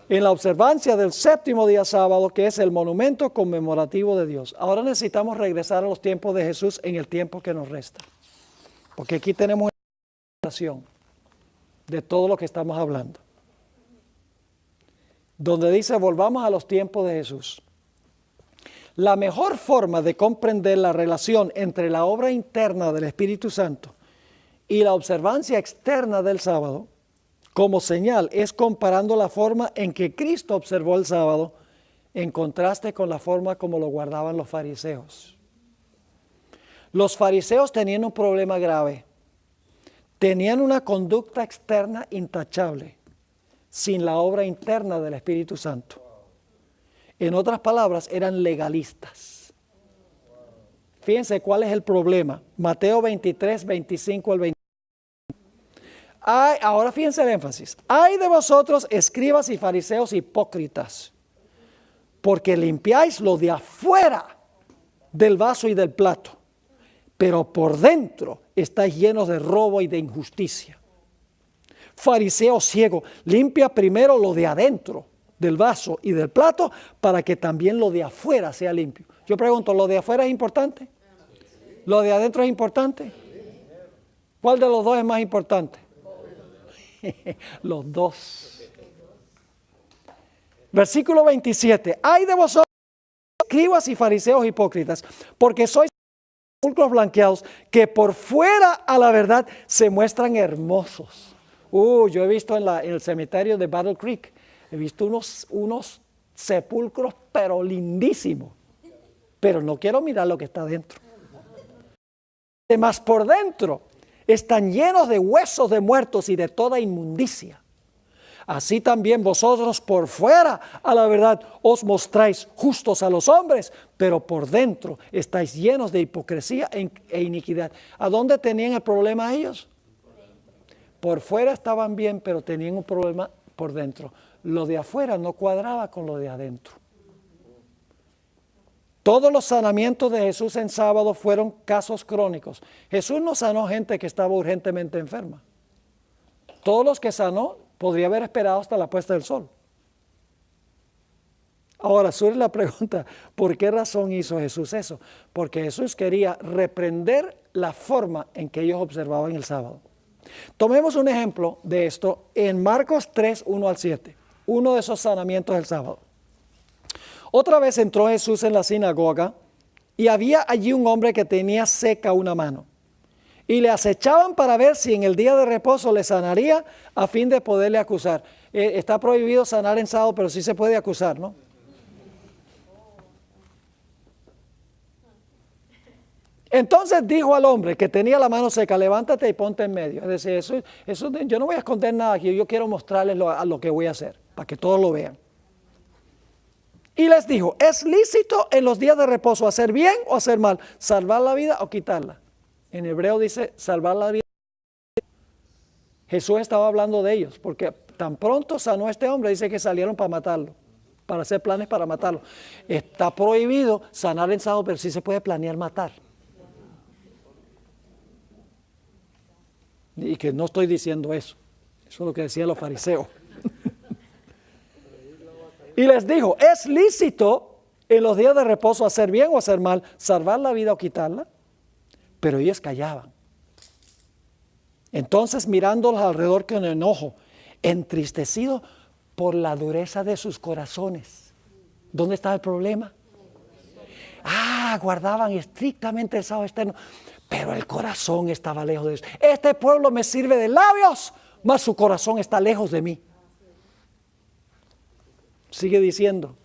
En la observancia del séptimo día sábado, que es el monumento conmemorativo de Dios. Ahora necesitamos regresar a los tiempos de Jesús en el tiempo que nos resta. Porque aquí tenemos una presentación de todo lo que estamos hablando. Donde dice, volvamos a los tiempos de Jesús. La mejor forma de comprender la relación entre la obra interna del Espíritu Santo y la observancia externa del sábado, como señal, es comparando la forma en que Cristo observó el sábado en contraste con la forma como lo guardaban los fariseos. Los fariseos tenían un problema grave. Tenían una conducta externa intachable, sin la obra interna del Espíritu Santo. En otras palabras, eran legalistas. Fíjense cuál es el problema. Mateo 23, 25 al 20. Ahora fíjense el énfasis. Ay de vosotros, escribas y fariseos hipócritas, porque limpiáis lo de afuera del vaso y del plato, pero por dentro estáis llenos de robo y de injusticia. Fariseo ciego, limpia primero lo de adentro del vaso y del plato para que también lo de afuera sea limpio. Yo pregunto, ¿lo de afuera es importante? ¿Lo de adentro es importante? ¿Cuál de los dos es más importante? Los dos. Versículo 27. Ay de vosotros, escribas y fariseos hipócritas, porque sois sepulcros blanqueados, que por fuera a la verdad se muestran hermosos. Yo he visto en el cementerio de Battle Creek, he visto unos sepulcros pero lindísimos, pero no quiero mirar lo que está dentro. Además, por dentro están llenos de huesos de muertos y de toda inmundicia. Así también vosotros por fuera a la verdad os mostráis justos a los hombres, pero por dentro estáis llenos de hipocresía e iniquidad. ¿A dónde tenían el problema ellos? Por fuera estaban bien, pero tenían un problema por dentro. Lo de afuera no cuadraba con lo de adentro. Todos los sanamientos de Jesús en sábado fueron casos crónicos. Jesús no sanó gente que estaba urgentemente enferma. Todos los que sanó podría haber esperado hasta la puesta del sol. Ahora surge la pregunta, ¿por qué razón hizo Jesús eso? Porque Jesús quería reprender la forma en que ellos observaban el sábado. Tomemos un ejemplo de esto en Marcos 3, 1 al 7, uno de esos sanamientos del sábado. Otra vez entró Jesús en la sinagoga y había allí un hombre que tenía seca una mano. Y le acechaban para ver si en el día de reposo le sanaría a fin de poderle acusar. Está prohibido sanar en sábado, pero sí se puede acusar, ¿no? Entonces dijo al hombre que tenía la mano seca, levántate y ponte en medio. Es decir, yo no voy a esconder nada aquí, yo quiero mostrarles lo que voy a hacer, para que todos lo vean. Y les dijo, ¿es lícito en los días de reposo hacer bien o hacer mal? ¿Salvar la vida o quitarla? En hebreo dice salvar la vida. Jesús estaba hablando de ellos, porque tan pronto sanó a este hombre, dice que salieron para matarlo, para hacer planes para matarlo. Está prohibido sanar en sábado, pero sí se puede planear matar. Y que no estoy diciendo eso. Eso es lo que decían los fariseos. Y les dijo, ¿es lícito en los días de reposo hacer bien o hacer mal, salvar la vida o quitarla? Pero ellos callaban. Entonces mirándolos alrededor con enojo, entristecidos por la dureza de sus corazones. ¿Dónde está el problema? Guardaban estrictamente el sábado externo, pero el corazón estaba lejos de ellos. Este pueblo me sirve de labios, mas su corazón está lejos de mí. Sigue diciendo,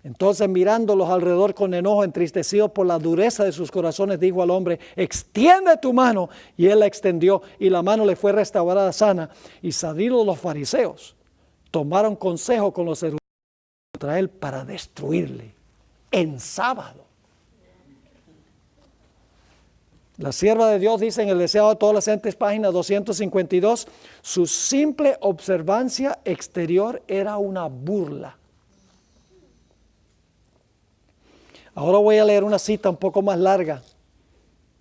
entonces mirándolos alrededor con enojo, entristecidos por la dureza de sus corazones, dijo al hombre, extiende tu mano, y él la extendió, y la mano le fue restaurada sana. Y salidos los fariseos, tomaron consejo con los eruditos contra él para destruirle en sábado. La sierva de Dios dice en el Deseado de todas las gentes, página 252, su simple observancia exterior era una burla. Ahora voy a leer una cita un poco más larga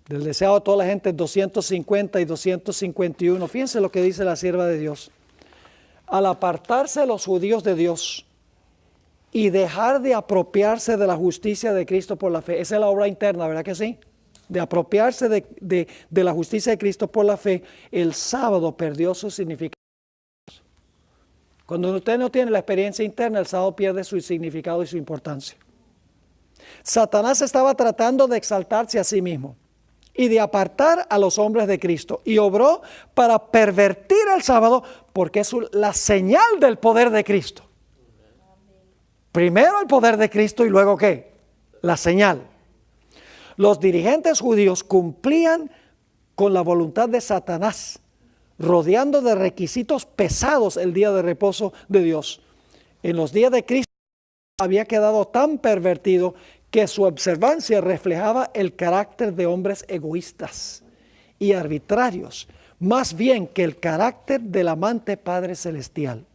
del Deseado de toda la gente, 250 y 251. Fíjense lo que dice la sierva de Dios. Al apartarse los judíos de Dios y dejar de apropiarse de la justicia de Cristo por la fe, esa es la obra interna, ¿verdad que sí? De apropiarse de la justicia de Cristo por la fe, el sábado perdió su significado. Cuando usted no tiene la experiencia interna, el sábado pierde su significado y su importancia. Satanás estaba tratando de exaltarse a sí mismo y de apartar a los hombres de Cristo, y obró para pervertir el sábado porque es la señal del poder de Cristo. Primero el poder de Cristo y luego ¿qué? La señal. Los dirigentes judíos cumplían con la voluntad de Satanás, rodeando de requisitos pesados el día de reposo de Dios. En los días de Cristo había quedado tan pervertido que su observancia reflejaba el carácter de hombres egoístas y arbitrarios, más bien que el carácter del amante Padre Celestial.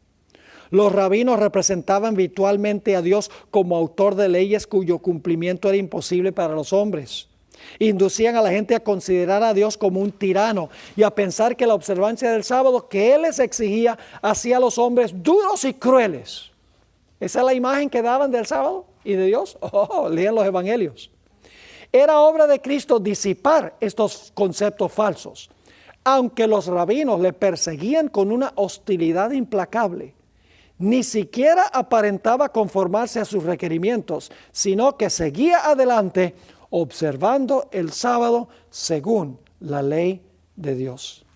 Los rabinos representaban virtualmente a Dios como autor de leyes cuyo cumplimiento era imposible para los hombres. Inducían a la gente a considerar a Dios como un tirano y a pensar que la observancia del sábado que Él les exigía hacía a los hombres duros y crueles. ¿Esa es la imagen que daban del sábado y de Dios? Lean los evangelios. Era obra de Cristo disipar estos conceptos falsos. Aunque los rabinos le perseguían con una hostilidad implacable, ni siquiera aparentaba conformarse a sus requerimientos, sino que seguía adelante observando el sábado según la ley de Dios.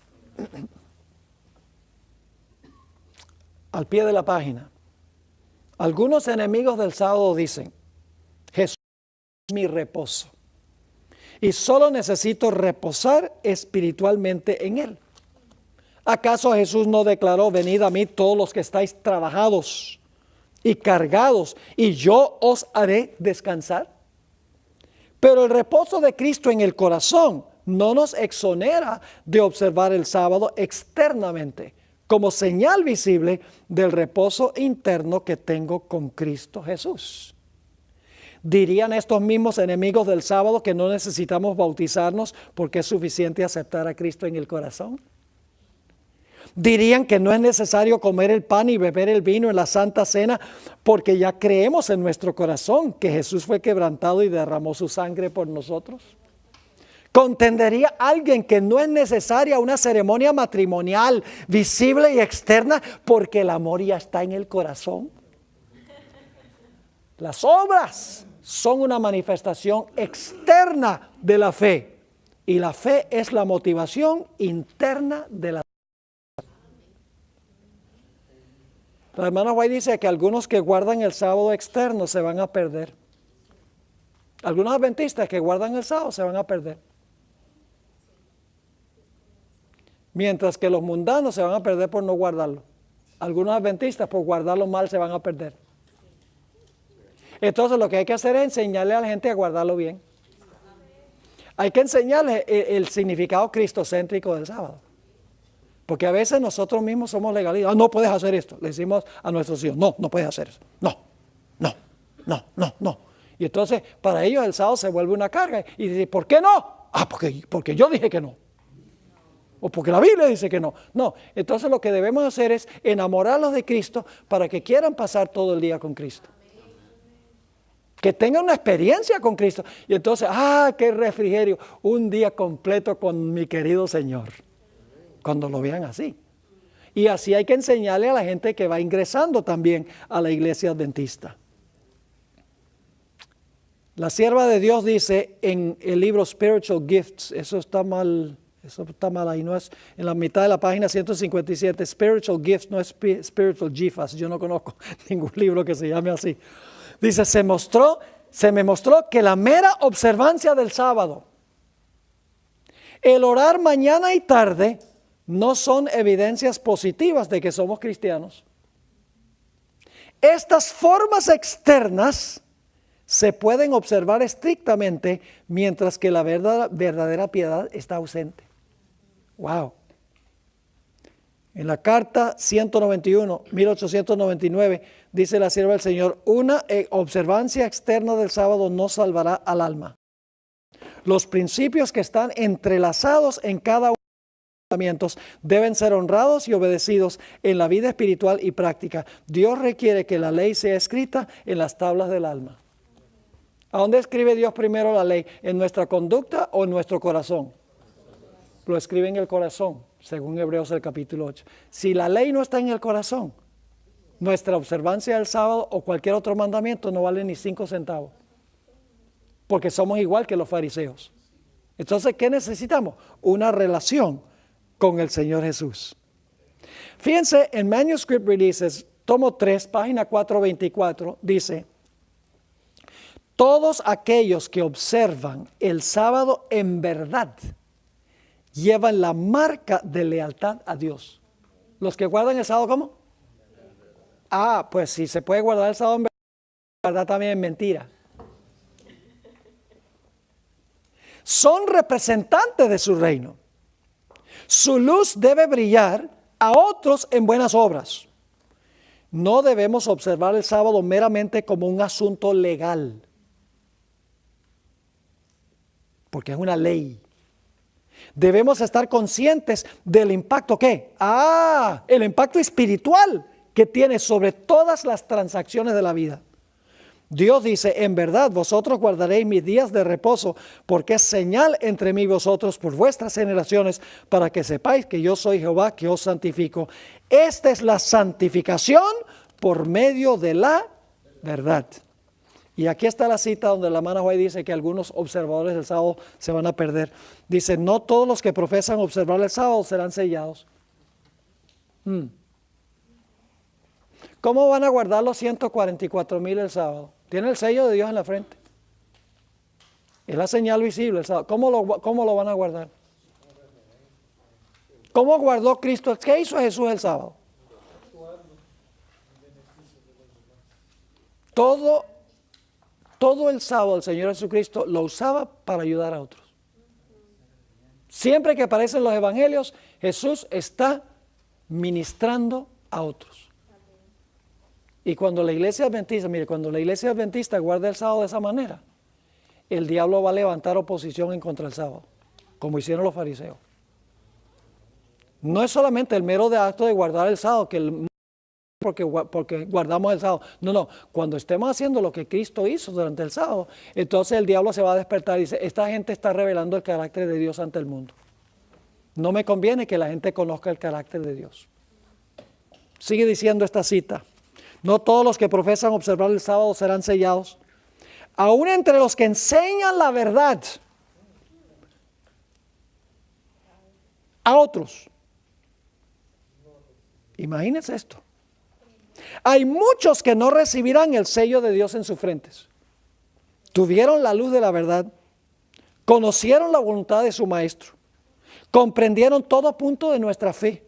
Al pie de la página, algunos enemigos del sábado dicen: Jesús es mi reposo y solo necesito reposar espiritualmente en Él. ¿Acaso Jesús no declaró: venid a mí todos los que estáis trabajados y cargados, y yo os haré descansar? Pero el reposo de Cristo en el corazón no nos exonera de observar el sábado externamente, como señal visible del reposo interno que tengo con Cristo Jesús. ¿Dirían estos mismos enemigos del sábado que no necesitamos bautizarnos porque es suficiente aceptar a Cristo en el corazón? ¿Dirían que no es necesario comer el pan y beber el vino en la Santa Cena porque ya creemos en nuestro corazón que Jesús fue quebrantado y derramó su sangre por nosotros? ¿Contendería alguien que no es necesaria una ceremonia matrimonial visible y externa porque el amor ya está en el corazón? Las obras son una manifestación externa de la fe, y la fe es la motivación interna de la fe. La hermana White dice que algunos que guardan el sábado externo se van a perder. Algunos adventistas que guardan el sábado se van a perder. Mientras que los mundanos se van a perder por no guardarlo. Algunos adventistas por guardarlo mal se van a perder. Entonces lo que hay que hacer es enseñarle a la gente a guardarlo bien. Hay que enseñarle el significado cristocéntrico del sábado. Porque a veces nosotros mismos somos legalistas. No puedes hacer esto. Le decimos a nuestros hijos: no puedes hacer eso. No. Y entonces para ellos el sábado se vuelve una carga. Y dicen: ¿por qué no? Porque yo dije que no. O porque la Biblia dice que no. No, entonces lo que debemos hacer es enamorarlos de Cristo para que quieran pasar todo el día con Cristo. Que tengan una experiencia con Cristo. Y entonces, qué refrigerio, un día completo con mi querido Señor. Cuando lo vean así. Y así hay que enseñarle a la gente que va ingresando también a la iglesia adventista. La sierva de Dios dice en el libro Spiritual Gifts, eso está mal ahí, no es en la mitad de la página 157, Spiritual Gifts, no es Spiritual Gifas, yo no conozco ningún libro que se llame así. Dice: se me mostró que la mera observancia del sábado, el orar mañana y tarde, no son evidencias positivas de que somos cristianos. Estas formas externas se pueden observar estrictamente mientras que la verdadera piedad está ausente. Wow. En la carta 191, 1899, dice la sierva del Señor, una observancia externa del sábado no salvará al alma. Los principios que están entrelazados en cada uno de los mandamientos deben ser honrados y obedecidos en la vida espiritual y práctica. Dios requiere que la ley sea escrita en las tablas del alma. ¿A dónde escribe Dios primero la ley? ¿En nuestra conducta o en nuestro corazón? Lo escribe en el corazón, según Hebreos el capítulo 8. Si la ley no está en el corazón, nuestra observancia del sábado o cualquier otro mandamiento no vale ni 5 centavos. Porque somos igual que los fariseos. Entonces, ¿qué necesitamos? Una relación con el Señor Jesús. Fíjense, en Manuscript Releases, tomo 3, página 424, dice: todos aquellos que observan el sábado en verdad llevan la marca de lealtad a Dios. Los que guardan el sábado, ¿cómo? Pues si se puede guardar el sábado en verdad, también es mentira. Son representantes de su reino. Su luz debe brillar a otros en buenas obras. No debemos observar el sábado meramente como un asunto legal, porque es una ley. Debemos estar conscientes del impacto, ¿qué? El impacto espiritual que tiene sobre todas las transacciones de la vida. Dios dice, en verdad vosotros guardaréis mis días de reposo, porque es señal entre mí y vosotros por vuestras generaciones, para que sepáis que yo soy Jehová que os santifico. Esta es la santificación por medio de la verdad. Y aquí está la cita donde la hermana White dice que algunos observadores del sábado se van a perder. Dice, no todos los que profesan observar el sábado serán sellados. ¿Cómo van a guardar los 144,000 el sábado? Tiene el sello de Dios en la frente. Es la señal visible el sábado. ¿Cómo lo van a guardar? ¿Cómo guardó Cristo? ¿Qué hizo Jesús el sábado? Todo el sábado el Señor Jesucristo lo usaba para ayudar a otros. Siempre que aparecen los evangelios, Jesús está ministrando a otros. Y cuando la iglesia adventista guarda el sábado de esa manera, el diablo va a levantar oposición en contra del sábado, como hicieron los fariseos. No es solamente el mero acto de guardar el sábado, porque guardamos el sábado. No, cuando estemos haciendo lo que Cristo hizo durante el sábado, entonces el diablo se va a despertar y dice, esta gente está revelando el carácter de Dios ante el mundo. No me conviene que la gente conozca el carácter de Dios. Sigue diciendo esta cita. No todos los que profesan observar el sábado serán sellados. Aún entre los que enseñan la verdad a otros. Imagínense esto. Hay muchos que no recibirán el sello de Dios en sus frentes. Tuvieron la luz de la verdad, conocieron la voluntad de su maestro, comprendieron todo punto de nuestra fe,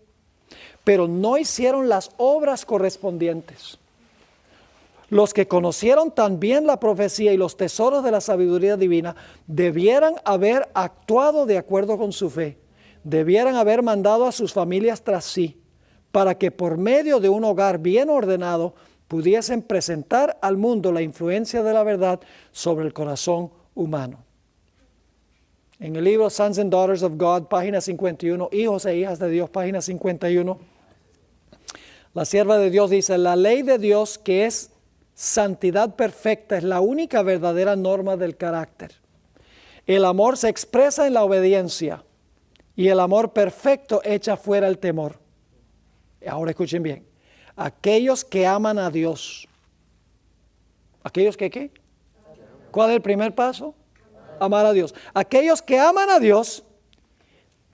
pero no hicieron las obras correspondientes. Los que conocieron también la profecía y los tesoros de la sabiduría divina debieran haber actuado de acuerdo con su fe, debieran haber mandado a sus familias tras sí, para que por medio de un hogar bien ordenado pudiesen presentar al mundo la influencia de la verdad sobre el corazón humano. En el libro Sons and Daughters of God, página 51, Hijos e hijas de Dios, página 51, la sierva de Dios dice, la ley de Dios, que es santidad perfecta, es la única verdadera norma del carácter. El amor se expresa en la obediencia y el amor perfecto echa fuera el temor. Ahora escuchen bien, aquellos que aman a Dios, ¿aquellos que qué? ¿Cuál es el primer paso? Amar a Dios. Aquellos que aman a Dios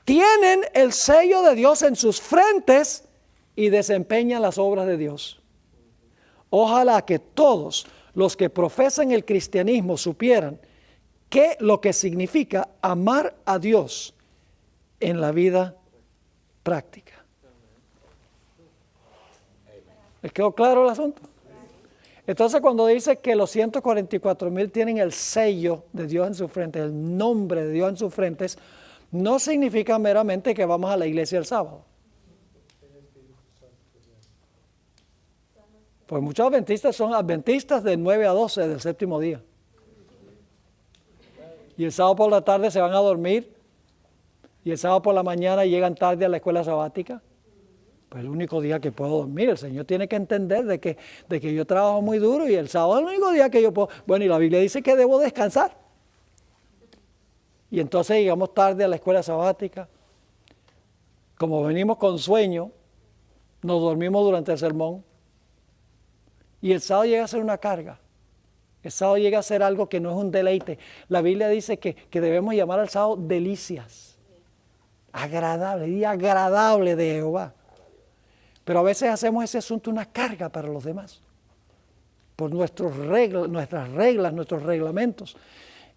tienen el sello de Dios en sus frentes y desempeñan las obras de Dios. Ojalá que todos los que profesan el cristianismo supieran lo que significa amar a Dios en la vida práctica. ¿Les quedó claro el asunto? Entonces cuando dice que los 144,000 tienen el sello de Dios en su frente, el nombre de Dios en sus frentes, no significa meramente que vamos a la iglesia el sábado. Pues muchos adventistas son adventistas de 9 a 12 del séptimo día. Y el sábado por la tarde se van a dormir. Y el sábado por la mañana llegan tarde a la escuela sabática. Pues el único día que puedo dormir. El Señor tiene que entender de que yo trabajo muy duro y el sábado es el único día que yo puedo. Bueno, y la Biblia dice que debo descansar. Y entonces llegamos tarde a la escuela sabática. Como venimos con sueño, nos dormimos durante el sermón. Y el sábado llega a ser una carga. El sábado llega a ser algo que no es un deleite. La Biblia dice que debemos llamar al sábado delicias. Agradable, día agradable de Jehová. Pero a veces hacemos ese asunto una carga para los demás. Por nuestras reglas, nuestros reglamentos.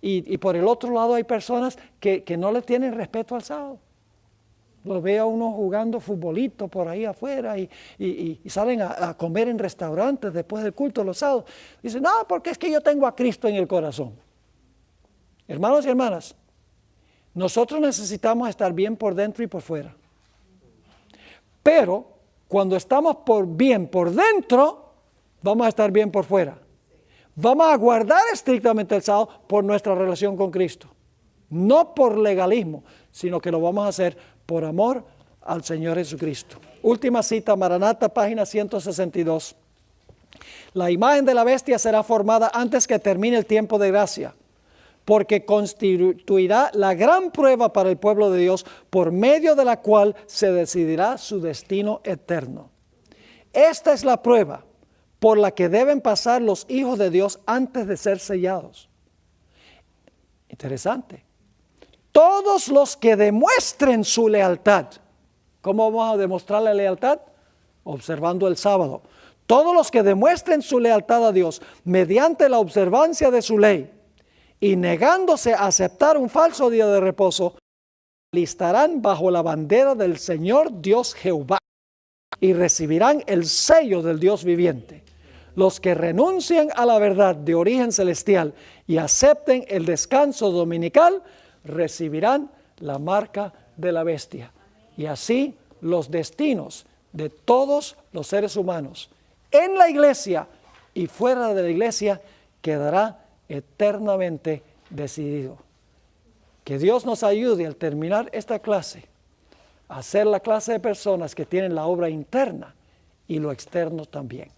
Y por el otro lado hay personas que no le tienen respeto al sábado. Los veo a uno jugando futbolito por ahí afuera y salen a comer en restaurantes después del culto los sábados. Dicen, no, porque es que yo tengo a Cristo en el corazón. Hermanos y hermanas, nosotros necesitamos estar bien por dentro y por fuera. Pero cuando estamos bien por dentro, vamos a estar bien por fuera. Vamos a guardar estrictamente el sábado por nuestra relación con Cristo. No por legalismo, sino que lo vamos a hacer por amor al Señor Jesucristo. Última cita, Maranata, página 162. La imagen de la bestia será formada antes que termine el tiempo de gracia, porque constituirá la gran prueba para el pueblo de Dios, por medio de la cual se decidirá su destino eterno. Esta es la prueba por la que deben pasar los hijos de Dios antes de ser sellados. Interesante. Todos los que demuestren su lealtad. ¿Cómo vamos a demostrar la lealtad? Observando el sábado. Todos los que demuestren su lealtad a Dios mediante la observancia de su ley y negándose a aceptar un falso día de reposo, alistarán bajo la bandera del Señor Dios Jehová y recibirán el sello del Dios viviente. Los que renuncien a la verdad de origen celestial y acepten el descanso dominical, recibirán la marca de la bestia. Y así los destinos de todos los seres humanos en la iglesia y fuera de la iglesia quedará eternamente decidido. Que Dios nos ayude al terminar esta clase a ser la clase de personas que tienen la obra interna y lo externo también.